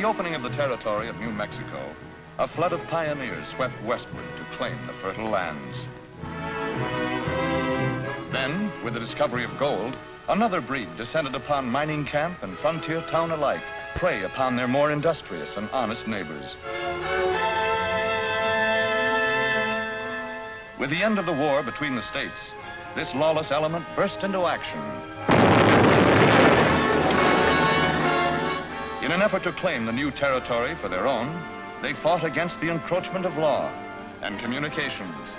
the opening of the territory of New Mexico, a flood of pioneers swept westward to claim the fertile lands. Then, with the discovery of gold, another breed descended upon mining camp and frontier town alike, prey upon their more industrious and honest neighbors. With the end of the war between the states, this lawless element burst into action. In an effort to claim the new territory for their own, they fought against the encroachment of law and communications.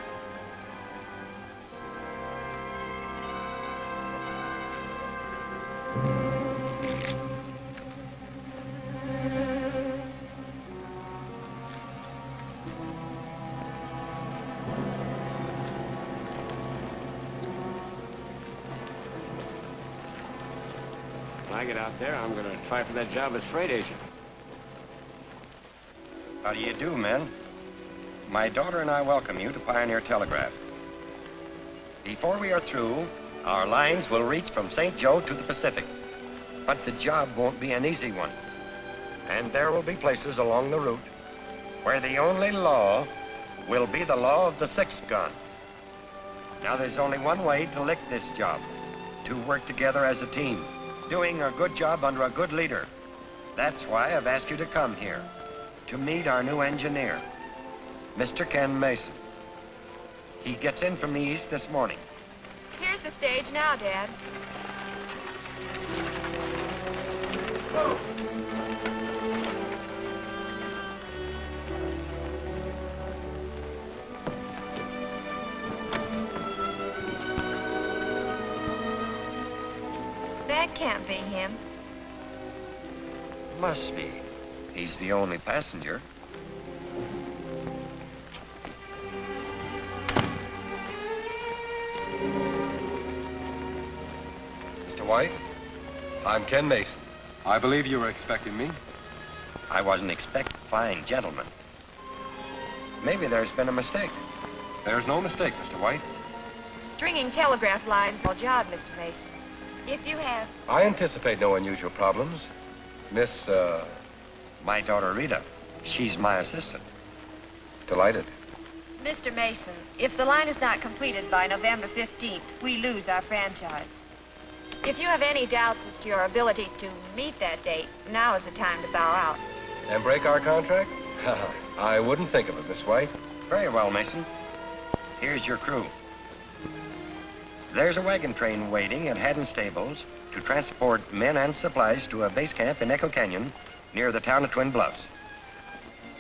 When I get out there, I'm going to try for that job as freight agent. How do you do, men? My daughter and I welcome you to Pioneer Telegraph. Before we are through, our lines will reach from St. Joe to the Pacific. But the job won't be an easy one. And there will be places along the route where the only law will be the law of the sixth gun. Now, there's only one way to lick this job: to work together as a team, doing a good job under a good leader. That's why I've asked you to come here, to meet our new engineer, Mr. Ken Mason. He gets in from the east this morning. Here's the stage now, Dad. Whoa. That can't be him. Must be. He's the only passenger. Mr. White, I'm Ken Mason. I believe you were expecting me. I wasn't expecting fine gentlemen. Maybe there's been a mistake. There's no mistake, Mr. White. Stringing telegraph lines is a job, Mr. Mason. If you have... I anticipate no unusual problems. Miss, My daughter, Rita. She's my assistant. Delighted. Mr. Mason, if the line is not completed by November 15th, we lose our franchise. If you have any doubts as to your ability to meet that date, now is the time to bow out. And break our contract? I wouldn't think of it, Miss White. Very well, Mason. Here's your crew. There's a wagon train waiting at Haddon Stables to transport men and supplies to a base camp in Echo Canyon near the town of Twin Bluffs.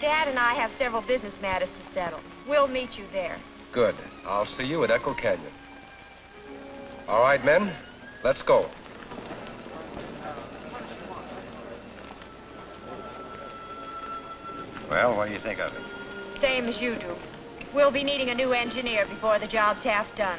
Dad and I have several business matters to settle. We'll meet you there. Good. I'll see you at Echo Canyon. All right, men, let's go. Well, what do you think of it? Same as you do. We'll be needing a new engineer before the job's half done.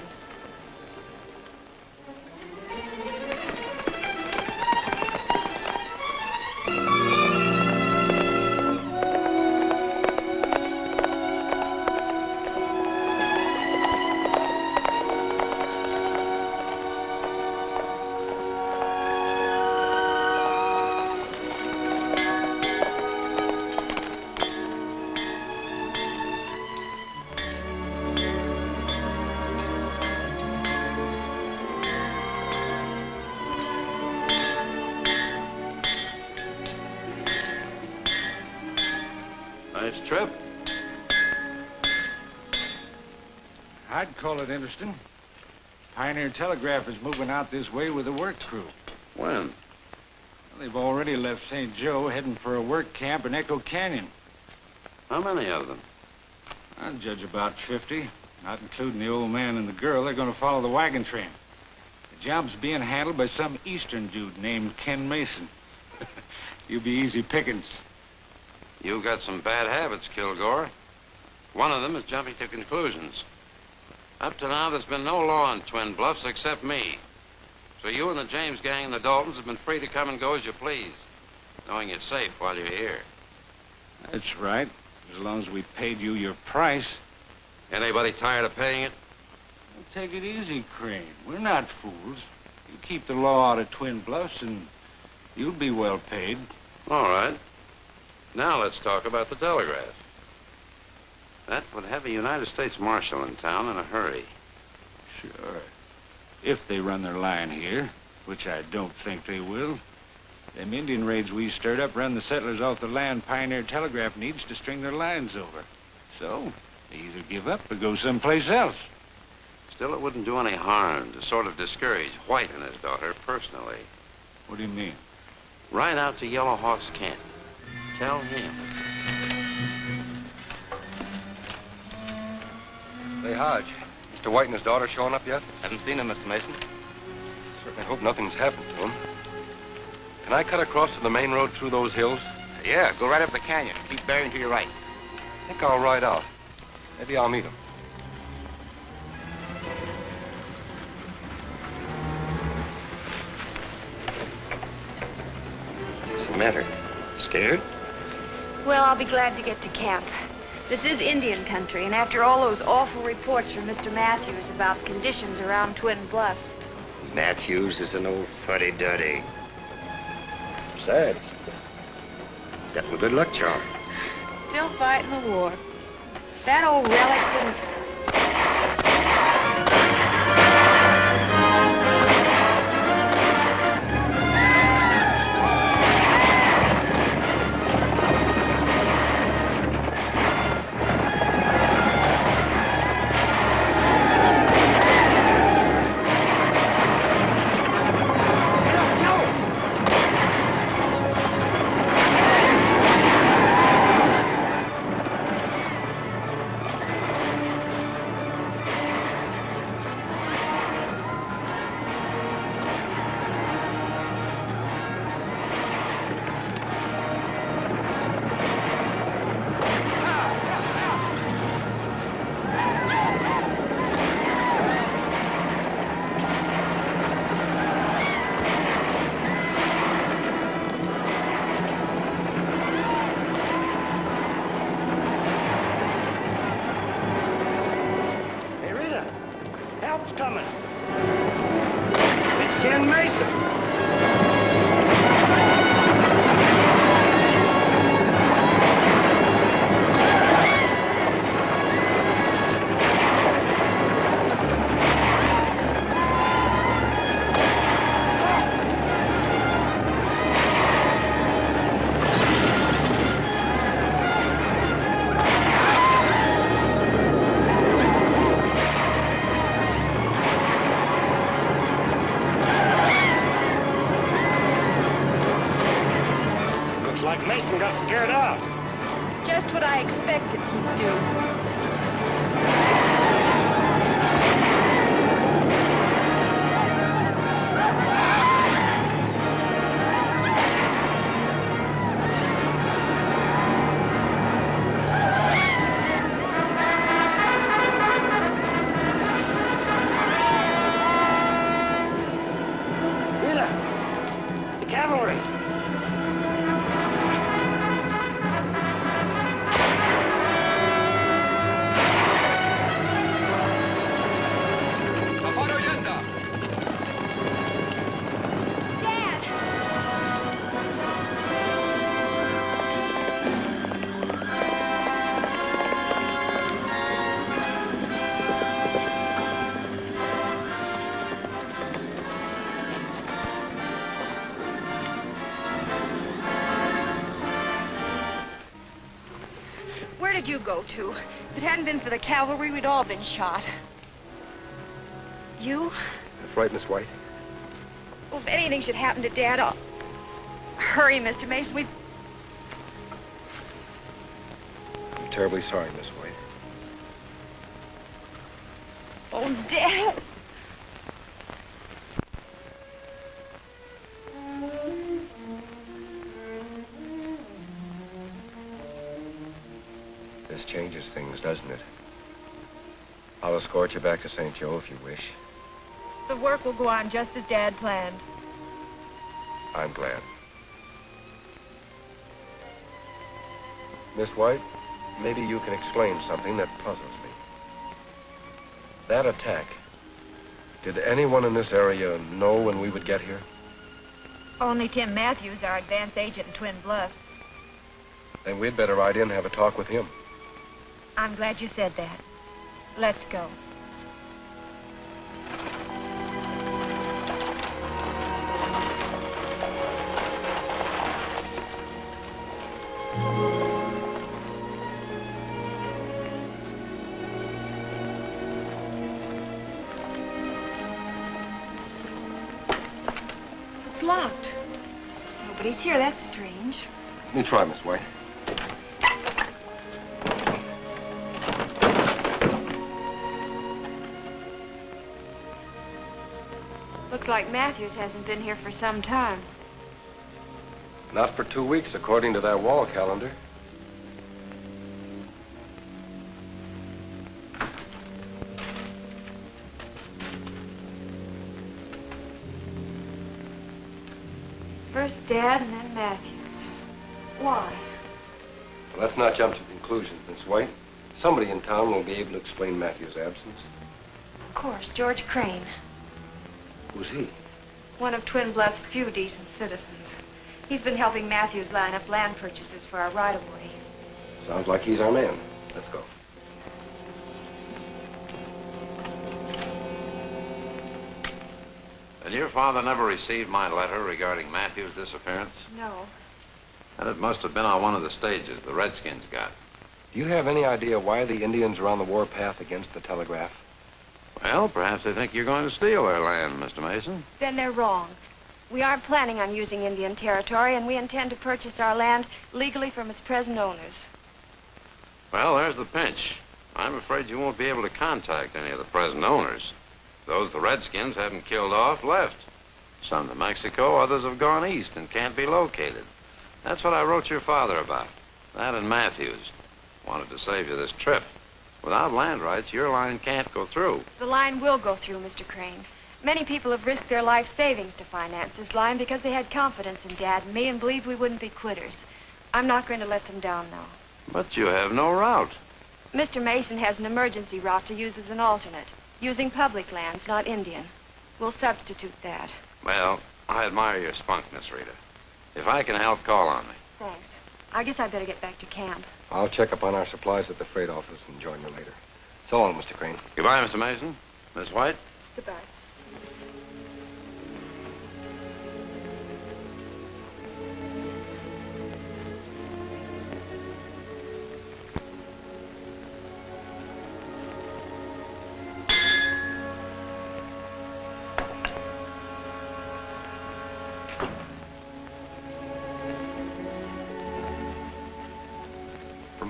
Nice trip. I'd call it interesting. Pioneer Telegraph is moving out this way with a work crew. When? Well, they've already left St. Joe, heading for a work camp in Echo Canyon. How many of them? I'd judge about 50, not including the old man and the girl. They're going to follow the wagon train. The job's being handled by some eastern dude named Ken Mason. You'll be easy pickings. You've got some bad habits, Kilgore. One of them is jumping to conclusions. Up to now, there's been no law in Twin Bluffs except me. So you and the James gang and the Daltons have been free to come and go as you please, knowing you're safe while you're here. That's right, as long as we paid you your price. Anybody tired of paying it? Well, take it easy, Crane. We're not fools. You keep the law out of Twin Bluffs and you'll be well paid. All right. Now let's talk about the telegraph. That would have a United States Marshal in town in a hurry. Sure. If they run their line here, which I don't think they will. Them Indian raids we stirred up run the settlers off the land Pioneer Telegraph needs to string their lines over. So, they either give up or go someplace else. Still, it wouldn't do any harm to sort of discourage White and his daughter personally. What do you mean? Ride out to Yellow Hawk's camp. Tell him. Hey, Hodge. Mr. White and his daughter showing up yet? Haven't seen him, Mr. Mason. Certainly hope nothing's happened to him. Can I cut across to the main road through those hills? Yeah, go right up the canyon. Keep bearing to your right. I think I'll ride out. Maybe I'll meet him. What's the matter? Scared? Well, I'll be glad to get to camp. This is Indian country, and after all those awful reports from Mr. Matthews about conditions around Twin Bluffs. Matthews is an old fuddy-duddy. Sad. Got him a good luck charm. Still fighting the war. That old relic couldn't... Mason got scared out. Just what I expected he'd do. Rita, the cavalry. Where did you go to? If it hadn't been for the cavalry, we'd all been shot. You? That's right, Miss White. Well, if anything should happen to Dad, I'll... Hurry, Mr. Mason. I'm terribly sorry, Miss White. Oh, Dad. This changes things, doesn't it? I'll escort you back to St. Joe if you wish. The work will go on just as Dad planned. I'm glad. Miss White, maybe you can explain something that puzzles me. That attack, did anyone in this area know when we would get here? Only Tim Matthews, our advance agent in Twin Bluffs. Then we'd better ride in and have a talk with him. I'm glad you said that. Let's go. It's locked. Nobody's here. That's strange. Let me try, Miss White. Looks like Matthews hasn't been here for some time. Not for 2 weeks, according to that wall calendar. First Dad and then Matthews. Why? Well, let's not jump to conclusions, Miss White. Somebody in town will be able to explain Matthew's absence. Of course, George Crane. Who's he? One of Twin Bluff's few decent citizens. He's been helping Matthews line up land purchases for our right-of-way. Sounds like he's our man. Let's go. And your father never received my letter regarding Matthew's disappearance? No. And it must have been on one of the stages the Redskins got. Do you have any idea why the Indians are on the warpath against the telegraph? Well, perhaps they think you're going to steal their land, Mr. Mason. Then they're wrong. We aren't planning on using Indian territory, and we intend to purchase our land legally from its present owners. Well, there's the pinch. I'm afraid you won't be able to contact any of the present owners. Those the Redskins haven't killed off left. Some to Mexico, others have gone east and can't be located. That's what I wrote your father about. That and Matthews. Wanted to save you this trip. Without land rights, your line can't go through. The line will go through, Mr. Crane. Many people have risked their life savings to finance this line because they had confidence in Dad and me and believed we wouldn't be quitters. I'm not going to let them down, though. But you have no route. Mr. Mason has an emergency route to use as an alternate, using public lands, not Indian. We'll substitute that. Well, I admire your spunk, Miss Rita. If I can help, call on me. Thanks. I guess I better get back to camp. I'll check up on our supplies at the freight office and join you later. So long, Mr. Crane. Goodbye, Mr. Mason. Miss White? Goodbye.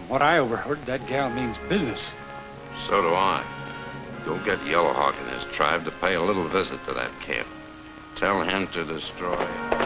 What I overheard, that gal means business. So do I. Go get Yellowhawk and his tribe to pay a little visit to that camp. Tell him to destroy it.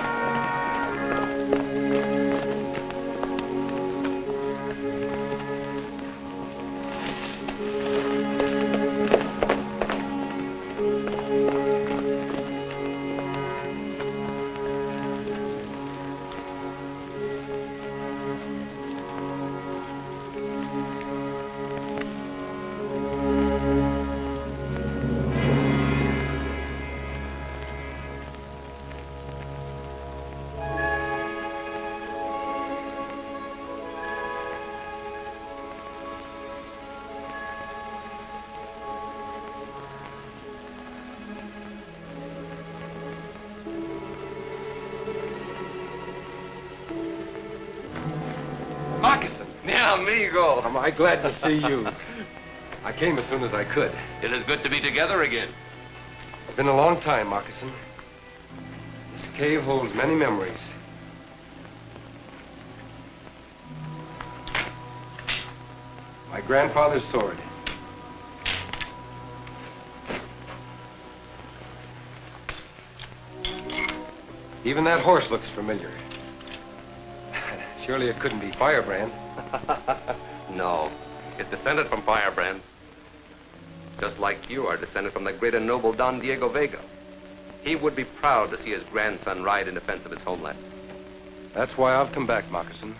Moccasin! Mi amigo. Am I glad to see you? I came as soon as I could. It is good to be together again. It's been a long time, Moccasin. This cave holds many memories. My grandfather's sword. Even that horse looks familiar. Surely it couldn't be Firebrand. No, it's descended from Firebrand. Just like you are descended from the great and noble Don Diego Vega. He would be proud to see his grandson ride in defense of his homeland. That's why I've come back, Moccasin.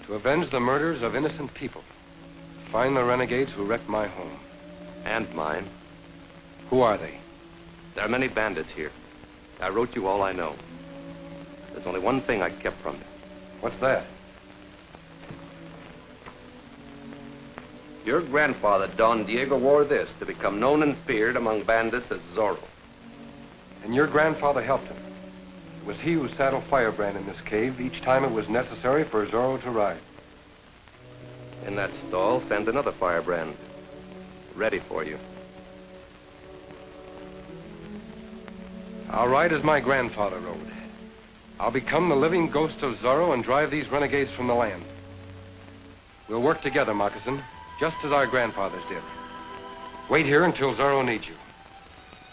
To avenge the murders of innocent people. Find the renegades who wrecked my home. And mine. Who are they? There are many bandits here. I wrote you all I know. There's only one thing I kept from you. What's that? Your grandfather, Don Diego, wore this to become known and feared among bandits as Zorro. And your grandfather helped him. It was he who saddled Firebrand in this cave each time it was necessary for Zorro to ride. In that stall stands another Firebrand, ready for you. I'll ride as my grandfather rode. I'll become the living ghost of Zorro and drive these renegades from the land. We'll work together, Moccasin, just as our grandfathers did. Wait here until Zorro needs you.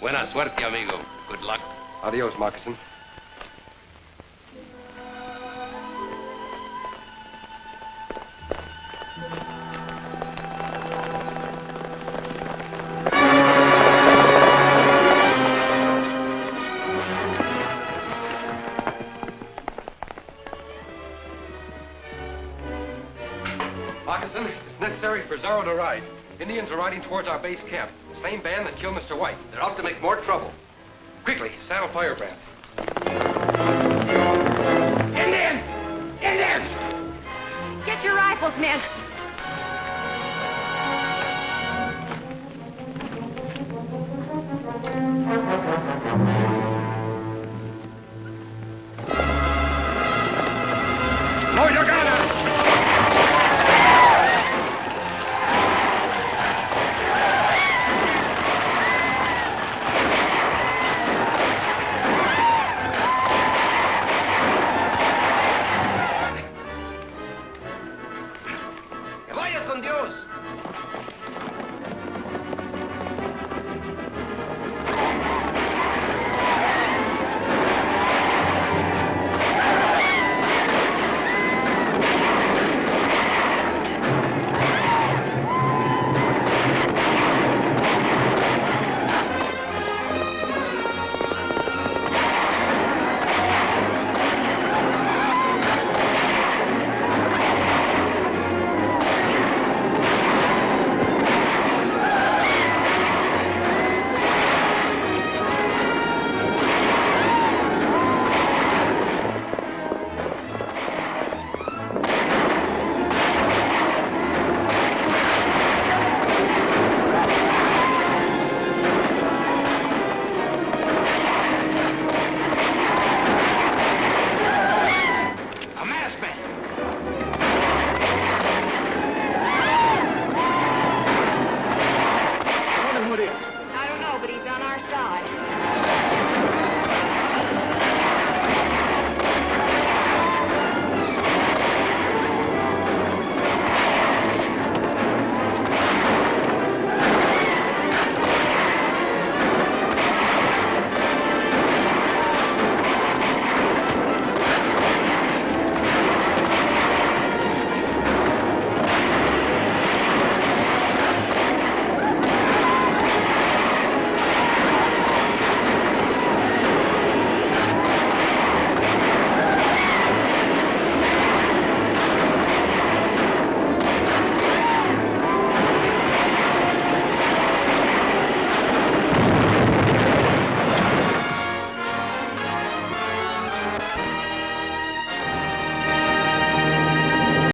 Buena suerte, amigo. Good luck. Adios, Moccasin. Moccasin, it's necessary for Zorro to ride. Indians are riding towards our base camp. The same band that killed Mr. White. They're out to make more trouble. Quickly, saddle Firebrand. Indians! Indians! Get your rifles, men.